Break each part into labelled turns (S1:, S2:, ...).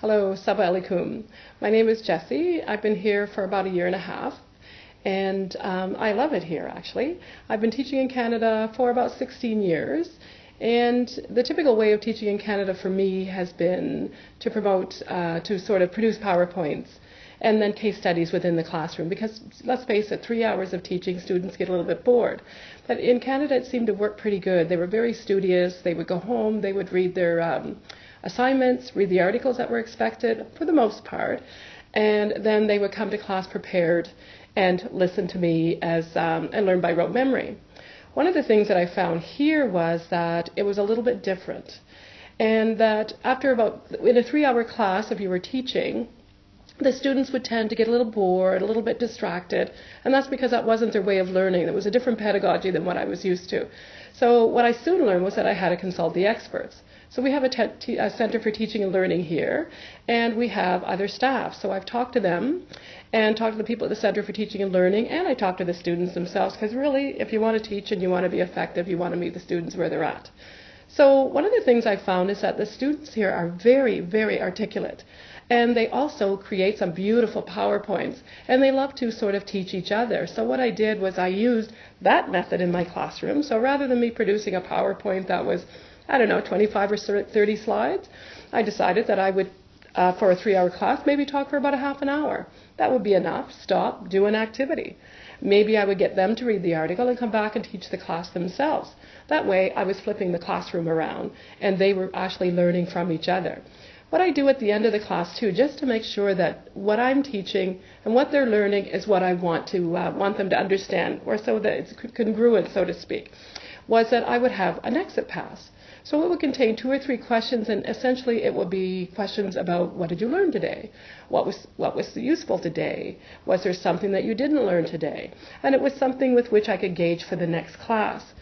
S1: Hello, Saba alaikum. My name is Jessie. I've been here for about a year and a half, and I love it here, actually. I've been teaching in Canada for about 16 years, and the typical way of teaching in Canada for me has been to promote, to sort of produce PowerPoints and then case studies within the classroom, because let's face it, 3 hours of teaching, students get a little bit bored. But in Canada, it seemed to work pretty good. They were very studious. They would go home, they would read their assignments, read the articles that were expected, for the most part, and then they would come to class prepared and listen to me and learn by rote memory. One of the things that I found here was that it was a little bit different, and that in a 3-hour class, if you were teaching, the students would tend to get a little bored, a little bit distracted, and that's because that wasn't their way of learning. It was a different pedagogy than what I was used to. So what I soon learned was that I had to consult the experts. So we have a Center for Teaching and Learning here, and we have other staff. So I've talked to them and talked to the people at the Center for Teaching and Learning, and I talked to the students themselves, because really, if you want to teach and you want to be effective, you want to meet the students where they're at. So one of the things I found is that the students here are very, very articulate, and they also create some beautiful PowerPoints, and they love to sort of teach each other. So what I did was I used that method in my classroom. So rather than me producing a PowerPoint that was, I don't know, 25 or 30 slides, I decided that I would, for a 3-hour class, maybe talk for about a half an hour. That would be enough. Stop, do an activity. Maybe I would get them to read the article and come back and teach the class themselves. That way, I was flipping the classroom around, and they were actually learning from each other. What I do at the end of the class, too, just to make sure that what I'm teaching and what they're learning is what I want them to understand, or so that it's congruent, so to speak, was that I would have an exit pass. So it would contain 2 or 3 questions, and essentially it would be questions about, what did you learn today? What was useful today? Was there something that you didn't learn today? And it was something with which I could gauge for the next class.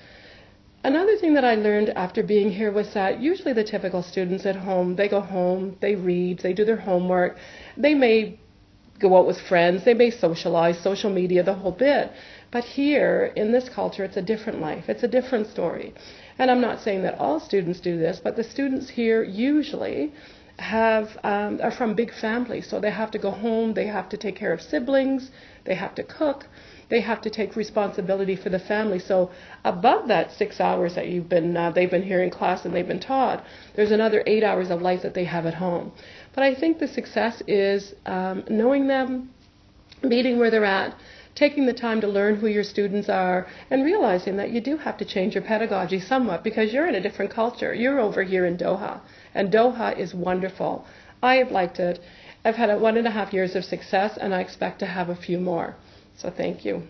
S1: Another thing that I learned after being here was that usually the typical students at home, they go home, they read, they do their homework, they may go out with friends, they may socialize, social media, the whole bit. But here, in this culture, it's a different life. It's a different story. And I'm not saying that all students do this, but the students here usually are from big families. So they have to go home, they have to take care of siblings, they have to cook, they have to take responsibility for the family. So above that 6 hours that they've been here in class and they've been taught, there's another 8 hours of life that they have at home. But I think the success is knowing them, meeting where they're at, taking the time to learn who your students are, and realizing that you do have to change your pedagogy somewhat because you're in a different culture. You're over here in Doha, and Doha is wonderful. I have liked it. I've had 1.5 years of success, and I expect to have a few more. So thank you.